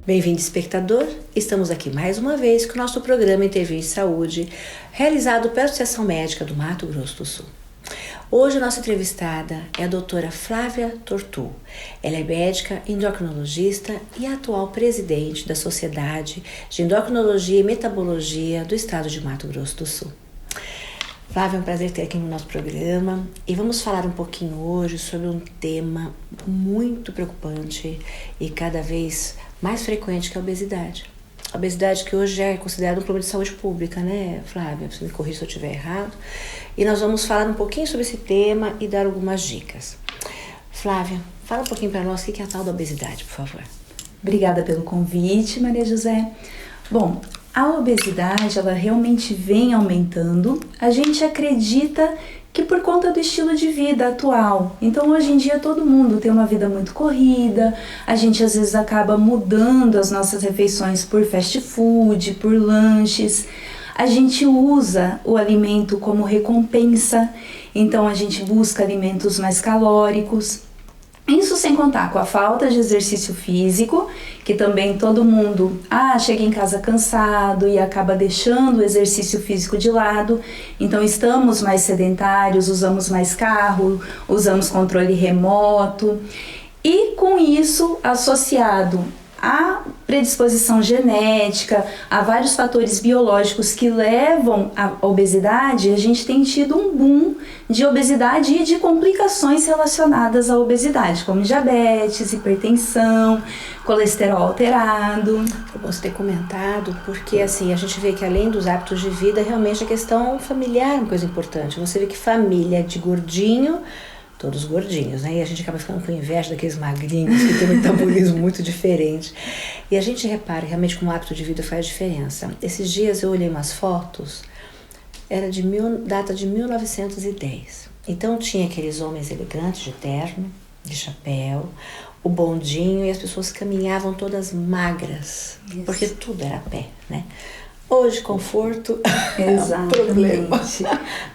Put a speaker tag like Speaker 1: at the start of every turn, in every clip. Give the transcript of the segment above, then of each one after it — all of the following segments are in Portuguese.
Speaker 1: Bem-vindo, espectador! Estamos aqui mais uma vez com o nosso programa Intervir em Saúde, realizado pela Associação Médica do Mato Grosso do Sul. Hoje a nossa entrevistada é a doutora Flávia Tortu. Ela é médica endocrinologista e atual presidente da Sociedade de Endocrinologia e Metabologia do Estado de Mato Grosso do Sul. Flávia, é um prazer ter aqui no nosso programa e vamos falar um pouquinho hoje sobre um tema muito preocupante e cada vez mais frequente, que é a obesidade. A obesidade que hoje é considerada um problema de saúde pública, né, Flávia? Você me corrija se eu estiver errado. E nós vamos falar um pouquinho sobre esse tema e dar algumas dicas. Flávia, fala um pouquinho para nós o que é a tal da obesidade, por favor.
Speaker 2: Obrigada pelo convite, Maria José. Bom, a obesidade, ela realmente vem aumentando. A gente acredita que por conta do estilo de vida atual. Então, hoje em dia, todo mundo tem uma vida muito corrida, a gente às vezes acaba mudando as nossas refeições por fast food, por lanches. A gente usa o alimento como recompensa, então a gente busca alimentos mais calóricos. Isso sem contar com a falta de exercício físico, que também todo mundo chega em casa cansado e acaba deixando o exercício físico de lado. Então estamos mais sedentários, usamos mais carro, usamos controle remoto. E com isso, associado à predisposição genética, a vários fatores biológicos que levam à obesidade, a gente tem tido um boom de obesidade e de complicações relacionadas à obesidade, como diabetes, hipertensão, colesterol alterado.
Speaker 1: Eu posso ter comentado, porque assim, a gente vê que além dos hábitos de vida, realmente a questão familiar é uma coisa importante. Você vê que família de gordinho, todos gordinhos, né? E a gente acaba ficando com inveja daqueles magrinhos que têm um metabolismo muito diferente. E a gente repara realmente como o hábito de vida faz diferença. Esses dias eu olhei umas fotos, era data de 1910. Então tinha aqueles homens elegantes de terno, de chapéu, o bondinho, e as pessoas caminhavam todas magras, porque tudo era a pé, né? Hoje, conforto é um problema.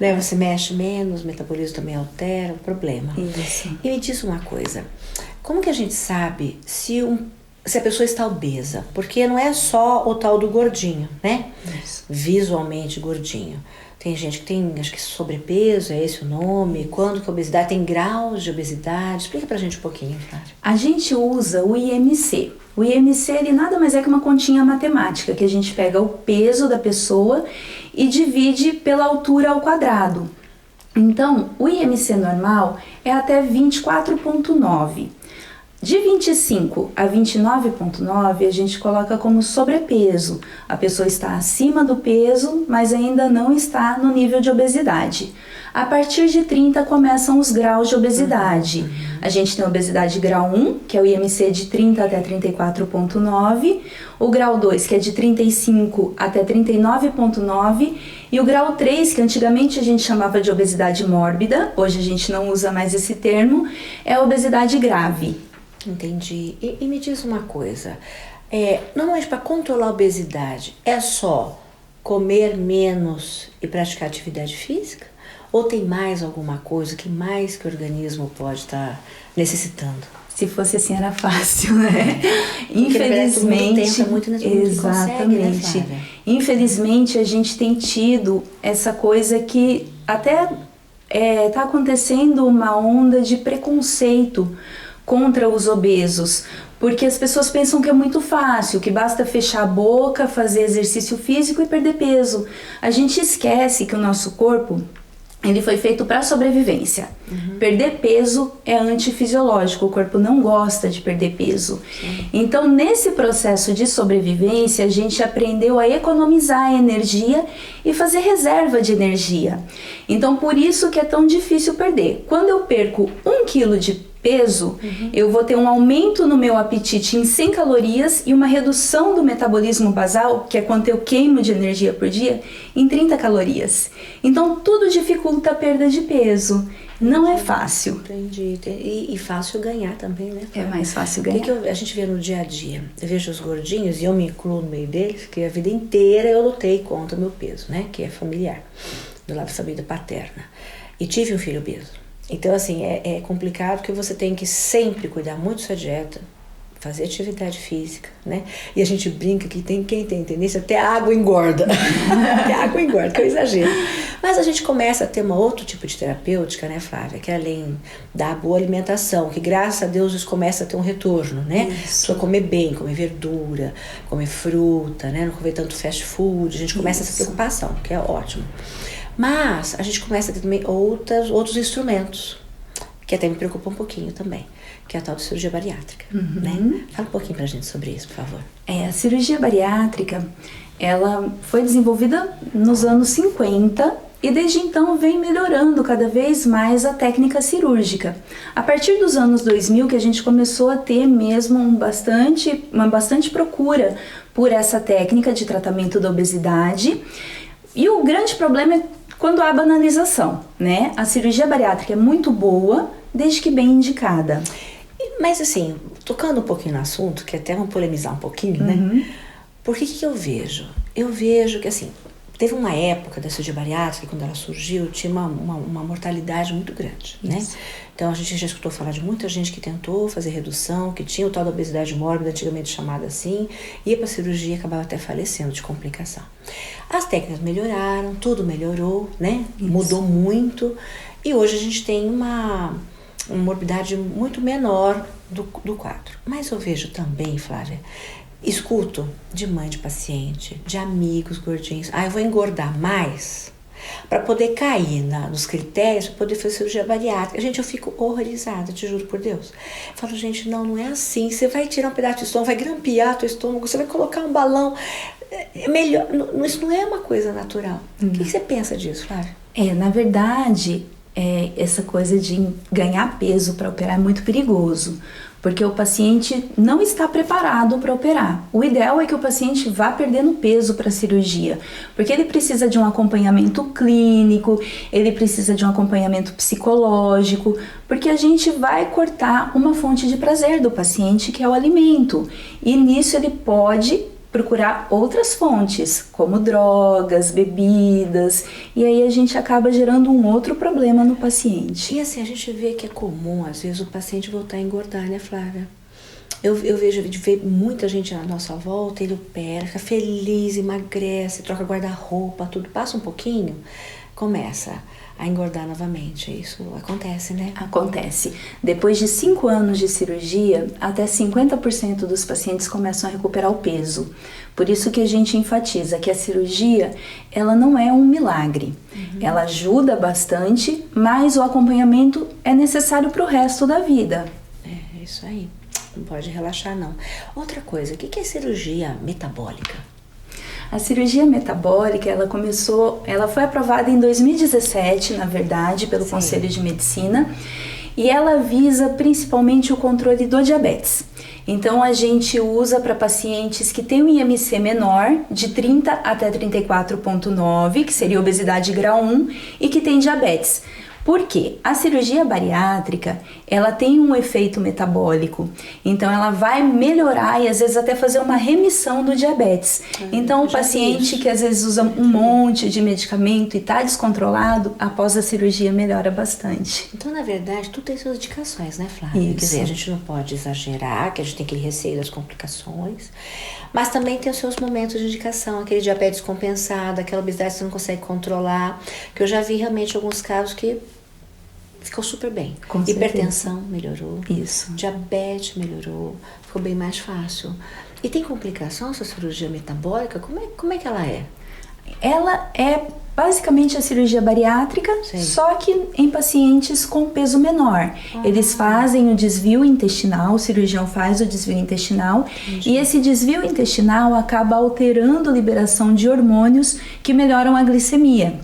Speaker 1: Né? Você mexe menos, o metabolismo também altera, o problema.
Speaker 2: Isso.
Speaker 1: E me diz uma coisa, como que a gente sabe se a pessoa está obesa? Porque não é só o tal do gordinho, né?
Speaker 2: Isso.
Speaker 1: Visualmente gordinho. Tem gente que tem, acho que sobrepeso, é esse o nome. Quando que a obesidade tem graus de obesidade? Explica pra gente um pouquinho, Flávia.
Speaker 2: A gente usa o IMC. O IMC, ele nada mais é que uma continha matemática, que a gente pega o peso da pessoa e divide pela altura ao quadrado. Então, o IMC normal é até 24,9. De 25 a 29,9 a gente coloca como sobrepeso. A pessoa está acima do peso, mas ainda não está no nível de obesidade. A partir de 30 começam os graus de obesidade. A gente tem a obesidade grau 1, que é o IMC de 30 até 34,9, o grau 2, que é de 35 até 39,9, e o grau 3, que antigamente a gente chamava de obesidade mórbida, hoje a gente não usa mais esse termo, é a obesidade grave.
Speaker 1: Entendi. E me diz uma coisa, normalmente para controlar a obesidade é só comer menos e praticar atividade física? Ou tem mais alguma coisa que mais que o organismo pode estar necessitando?
Speaker 2: Se fosse assim era fácil, né? Infelizmente,
Speaker 1: tenta muito, mas
Speaker 2: exatamente.
Speaker 1: Consegue, né,
Speaker 2: Infelizmente a gente tem tido essa coisa que até está acontecendo uma onda de preconceito contra os obesos, porque as pessoas pensam que é muito fácil, que basta fechar a boca, fazer exercício físico e perder peso. A gente esquece que o nosso corpo, ele foi feito para sobrevivência. Perder peso é antifisiológico, o corpo não gosta de perder peso. Então, nesse processo de sobrevivência, a gente aprendeu a economizar energia e fazer reserva de energia. Então, por isso que é tão difícil perder. Quando eu perco 1 quilo de peso, eu vou ter um aumento no meu apetite em 100 calorias e uma redução do metabolismo basal, que é quanto eu queimo de energia por dia, em 30 calorias. Então, tudo dificulta a perda de peso. Não é fácil.
Speaker 1: Entendi. E fácil ganhar também, né?
Speaker 2: É mais fácil ganhar.
Speaker 1: O que a gente vê no dia a dia? Eu vejo os gordinhos, e eu me incluo no meio deles, que a vida inteira eu lutei contra o meu peso, né? Que é familiar, do lado da família paterna. E tive um filho obeso. Então, assim, é complicado porque você tem que sempre cuidar muito da sua dieta, fazer atividade física, né? E a gente brinca que quem tem tendência, até a água engorda. Até a água engorda, que é um exagero. Mas a gente começa a ter um outro tipo de terapêutica, né, Flávia? Que além da boa alimentação, que graças a Deus isso começa a ter um retorno, né? Só comer bem, comer verdura, comer fruta, né? Não comer tanto fast food. A gente começa essa preocupação, que é ótimo. Mas a gente começa a ter também outros instrumentos, que até me preocupa um pouquinho também, que é a tal de cirurgia bariátrica, né? Fala um pouquinho pra gente sobre isso, por favor.
Speaker 2: A cirurgia bariátrica, ela foi desenvolvida nos anos 50 e desde então vem melhorando cada vez mais a técnica cirúrgica. A partir dos anos 2000 que a gente começou a ter mesmo uma bastante procura por essa técnica de tratamento da obesidade. E o grande problema é quando há banalização, né? A cirurgia bariátrica é muito boa, desde que bem indicada.
Speaker 1: Mas assim, tocando um pouquinho no assunto, que até vamos polemizar um pouquinho, né? Por que eu vejo? Eu vejo que assim, teve uma época da cirurgia bariátrica, quando ela surgiu, tinha uma mortalidade muito grande, né? Então a gente já escutou falar de muita gente que tentou fazer redução, que tinha o tal da obesidade mórbida, antigamente chamada assim, ia para cirurgia e acabava até falecendo de complicação. As técnicas melhoraram, tudo melhorou, né? Mudou muito, e hoje a gente tem uma morbidade muito menor do quadro. Mas eu vejo também, Flávia, escuto de mãe de paciente, de amigos gordinhos, eu vou engordar mais para poder cair nos critérios, para poder fazer cirurgia bariátrica. Gente, eu fico horrorizada, te juro por Deus. Eu falo, gente, não é assim. Você vai tirar um pedaço de estômago, vai grampear teu estômago, você vai colocar um balão. É melhor, isso não é uma coisa natural. O que você pensa disso, Flávia?
Speaker 2: Na verdade, essa coisa de ganhar peso para operar é muito perigoso, porque o paciente não está preparado para operar. O ideal é que o paciente vá perdendo peso para a cirurgia, porque ele precisa de um acompanhamento clínico, ele precisa de um acompanhamento psicológico, porque a gente vai cortar uma fonte de prazer do paciente, que é o alimento, e nisso ele pode procurar outras fontes, como drogas, bebidas, e aí a gente acaba gerando um outro problema no paciente.
Speaker 1: E assim, a gente vê que é comum, às vezes, o paciente voltar a engordar, né, Flávia? Eu vejo muita gente à nossa volta, ele opera, fica feliz, emagrece, troca guarda-roupa, tudo, passa um pouquinho, começa a engordar novamente. Isso acontece, né?
Speaker 2: Acontece. Depois de 5 anos de cirurgia, até 50% dos pacientes começam a recuperar o peso. Por isso que a gente enfatiza que a cirurgia, ela não é um milagre. Ela ajuda bastante, mas o acompanhamento é necessário para o resto da vida.
Speaker 1: É isso aí. Não pode relaxar, não. Outra coisa, o que é cirurgia metabólica?
Speaker 2: A cirurgia metabólica, ela foi aprovada em 2017, na verdade, pelo Conselho de Medicina, e ela visa principalmente o controle do diabetes. Então, a gente usa para pacientes que têm um IMC menor, de 30 até 34,9, que seria obesidade grau 1, e que tem diabetes. Por quê? A cirurgia bariátrica, ela tem um efeito metabólico, então ela vai melhorar e às vezes até fazer uma remissão do diabetes. Então o paciente que às vezes usa um monte de medicamento e está descontrolado, após a cirurgia melhora bastante.
Speaker 1: Então, na verdade, tudo tem suas indicações, né, Flávia?
Speaker 2: Isso.
Speaker 1: Quer dizer, a gente não pode exagerar, que a gente tem aquele receio das complicações, mas também tem os seus momentos de indicação, aquele diabetes compensado, aquela obesidade que você não consegue controlar, que eu já vi realmente alguns casos que ficou super bem.
Speaker 2: Com certeza.
Speaker 1: Hipertensão melhorou.
Speaker 2: Isso.
Speaker 1: Diabetes melhorou. Ficou bem mais fácil. E tem complicação essa cirurgia metabólica? Como é que ela é?
Speaker 2: Ela é basicamente a cirurgia bariátrica, só que em pacientes com peso menor. Eles fazem o desvio intestinal, o cirurgião faz o desvio intestinal. Entendi. E esse desvio intestinal acaba alterando a liberação de hormônios que melhoram a glicemia.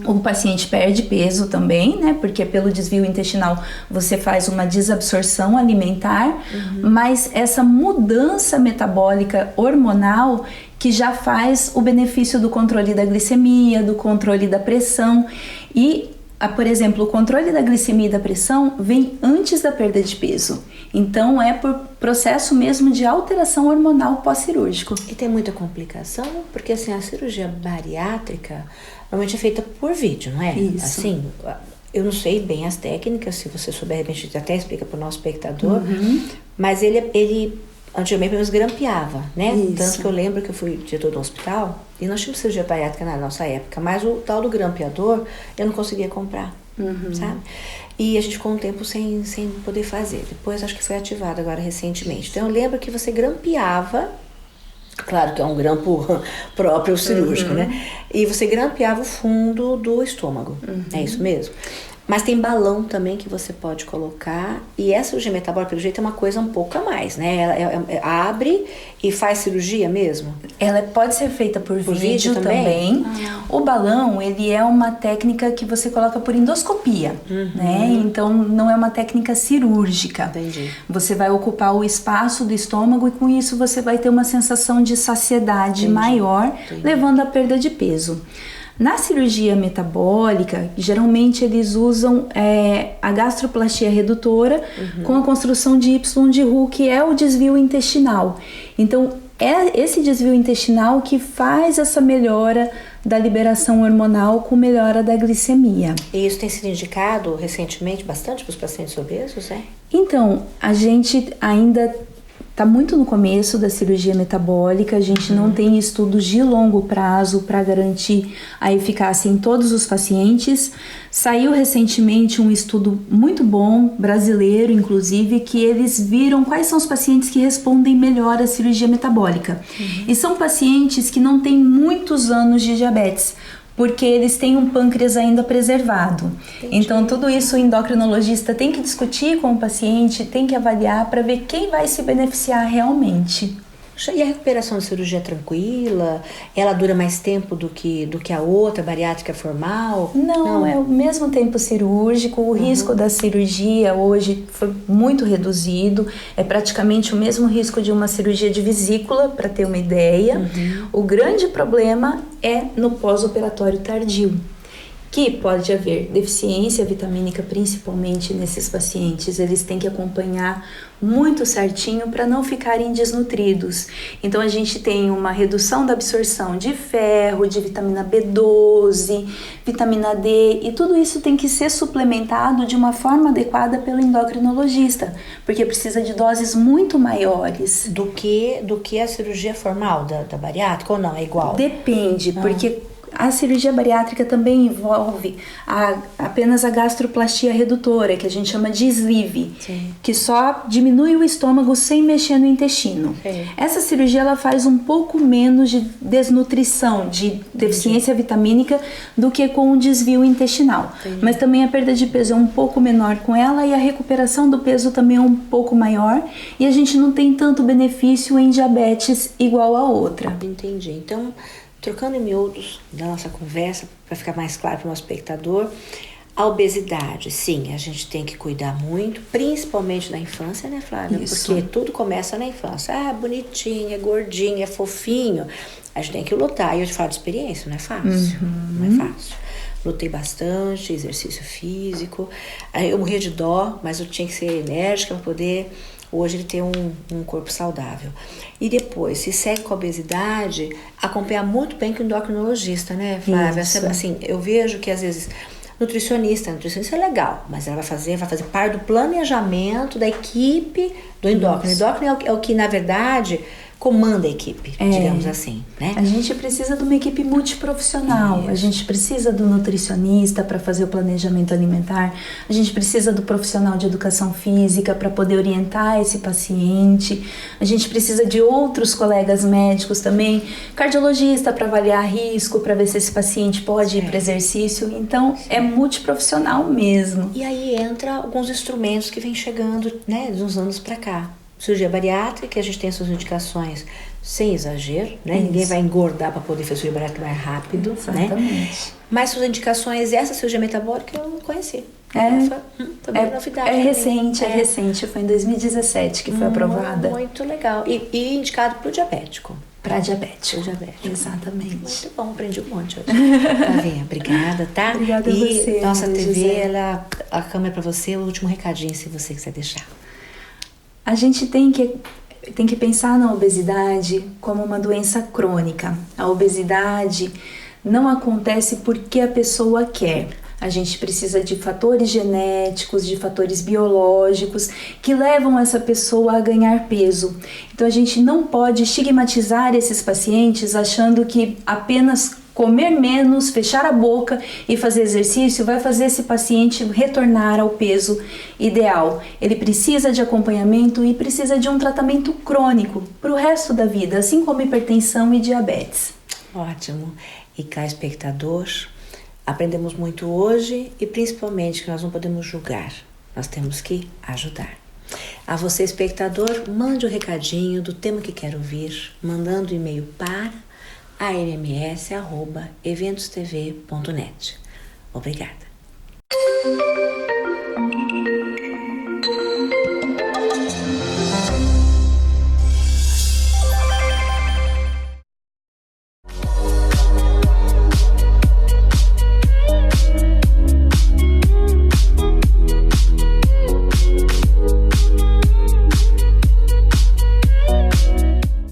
Speaker 2: O paciente perde peso também, né? Porque pelo desvio intestinal você faz uma desabsorção alimentar, mas essa mudança metabólica hormonal que já faz o benefício do controle da glicemia, do controle da pressão e, por exemplo, o controle da glicemia e da pressão vem antes da perda de peso. Então é por processo mesmo de alteração hormonal pós-cirúrgico.
Speaker 1: E tem muita complicação, porque assim, a cirurgia bariátrica normalmente é feita por vídeo, não é?
Speaker 2: Isso.
Speaker 1: Assim, eu não sei bem as técnicas, se você souber, a gente até explica para o nosso espectador, mas ele antigamente pelo menos grampeava, né?
Speaker 2: Isso.
Speaker 1: Tanto que eu lembro que eu fui diretor do hospital e nós tínhamos cirurgia bariátrica na nossa época, mas o tal do grampeador eu não conseguia comprar, sabe? E a gente ficou um tempo sem poder fazer. Depois acho que foi ativado agora recentemente. Então eu lembro que você grampeava, claro que é um grampo próprio cirúrgico, né? E você grampeava o fundo do estômago, é isso mesmo? Mas tem balão também que você pode colocar. E essa cirurgia metabólica, pelo jeito, é uma coisa um pouco a mais, né? Ela abre e faz cirurgia mesmo?
Speaker 2: Ela pode ser feita por vídeo também. O balão, ele é uma técnica que você coloca por endoscopia, né? Então, não é uma técnica cirúrgica.
Speaker 1: Entendi.
Speaker 2: Você vai ocupar o espaço do estômago e com isso você vai ter uma sensação de saciedade maior, levando à perda de peso. Na cirurgia metabólica, geralmente eles usam a gastroplastia redutora com a construção de Y de Roux, que é o desvio intestinal. Então, é esse desvio intestinal que faz essa melhora da liberação hormonal com melhora da glicemia.
Speaker 1: E isso tem sido indicado recentemente bastante para os pacientes obesos, né?
Speaker 2: Então, a gente ainda está muito no começo da cirurgia metabólica, a gente não tem estudos de longo prazo para garantir a eficácia em todos os pacientes. Saiu recentemente um estudo muito bom, brasileiro inclusive, que eles viram quais são os pacientes que respondem melhor à cirurgia metabólica. E são pacientes que não têm muitos anos de diabetes, porque eles têm um pâncreas ainda preservado. Entendi. Então, tudo isso o endocrinologista tem que discutir com o paciente, tem que avaliar para ver quem vai se beneficiar realmente.
Speaker 1: E a recuperação da cirurgia é tranquila? Ela dura mais tempo do que a outra, bariátrica formal?
Speaker 2: Não, é o mesmo tempo cirúrgico. O risco da cirurgia hoje foi muito reduzido. É praticamente o mesmo risco de uma cirurgia de vesícula, para ter uma ideia. O grande problema é no pós-operatório tardio, que pode haver deficiência vitamínica, principalmente nesses pacientes. Eles têm que acompanhar muito certinho para não ficarem desnutridos. Então a gente tem uma redução da absorção de ferro, de vitamina B12, vitamina D, e tudo isso tem que ser suplementado de uma forma adequada pelo endocrinologista, porque precisa de doses muito maiores.
Speaker 1: Do que a cirurgia formal da bariátrica, ou não? É igual?
Speaker 2: Depende, porque a cirurgia bariátrica também envolve apenas a gastroplastia redutora, que a gente chama de sleeve, que só diminui o estômago sem mexer no intestino. Essa cirurgia ela faz um pouco menos de desnutrição, de deficiência vitamínica do que com o desvio intestinal. Mas também a perda de peso é um pouco menor com ela e a recuperação do peso também é um pouco maior, e a gente não tem tanto benefício em diabetes igual a outra.
Speaker 1: Entendi. Então, trocando em miúdos da nossa conversa, para ficar mais claro para o nosso espectador, a obesidade, sim, a gente tem que cuidar muito, principalmente na infância, né, Flávia?
Speaker 2: Isso.
Speaker 1: Porque tudo começa na infância. Ah, bonitinho, é gordinho, é fofinho. A gente tem que lutar. E eu te falo de experiência, não é fácil. Não é fácil. Lutei bastante, exercício físico. Aí eu morria de dó, mas eu tinha que ser enérgica para poder hoje ele ter um corpo saudável. E depois, se segue com a obesidade, acompanhar muito bem com o endocrinologista, né, Flávia?
Speaker 2: Isso.
Speaker 1: Assim, eu vejo que às vezes nutricionista é legal, mas ela vai fazer parte do planejamento da equipe do endócrino. O endócrino é o que, na verdade, comanda a equipe, digamos assim, né?
Speaker 2: A gente precisa de uma equipe multiprofissional. A gente precisa do nutricionista para fazer o planejamento alimentar. A gente precisa do profissional de educação física para poder orientar esse paciente. A gente precisa de outros colegas médicos também, cardiologista para avaliar risco, para ver se esse paciente pode ir para exercício. Então, é multiprofissional mesmo.
Speaker 1: E aí entra alguns instrumentos que vêm chegando, né, de uns anos para cá. Cirurgia bariátrica, a gente tem suas indicações sem exagero, né?
Speaker 2: Isso.
Speaker 1: Ninguém vai engordar para poder fazer cirurgia bariátrica mais rápido,
Speaker 2: Exatamente.
Speaker 1: né? Mas suas indicações, essa cirurgia metabólica eu não conheci. Foi bem novidade.
Speaker 2: É recente, foi em 2017 que foi aprovada.
Speaker 1: Muito legal. E indicado para o diabético.
Speaker 2: Para diabético.
Speaker 1: Exatamente.
Speaker 2: Exatamente.
Speaker 1: Muito bom, aprendi um monte hoje. Flavinha, obrigada, tá?
Speaker 2: Obrigada a você,
Speaker 1: nossa
Speaker 2: Maria
Speaker 1: TV,
Speaker 2: José.
Speaker 1: a câmera para você, o último recadinho, se você quiser deixar.
Speaker 2: A gente tem que pensar na obesidade como uma doença crônica. A obesidade não acontece porque a pessoa quer. A gente precisa de fatores genéticos, de fatores biológicos que levam essa pessoa a ganhar peso. Então a gente não pode estigmatizar esses pacientes achando que apenas comer menos, fechar a boca e fazer exercício vai fazer esse paciente retornar ao peso ideal. Ele precisa de acompanhamento e precisa de um tratamento crônico para o resto da vida, assim como hipertensão e diabetes.
Speaker 1: Ótimo. E cá, espectador, aprendemos muito hoje e principalmente que nós não podemos julgar, nós temos que ajudar. A você, espectador, mande um recadinho do tema que quer ouvir, mandando e-mail para arms@eventostv.net. Obrigada.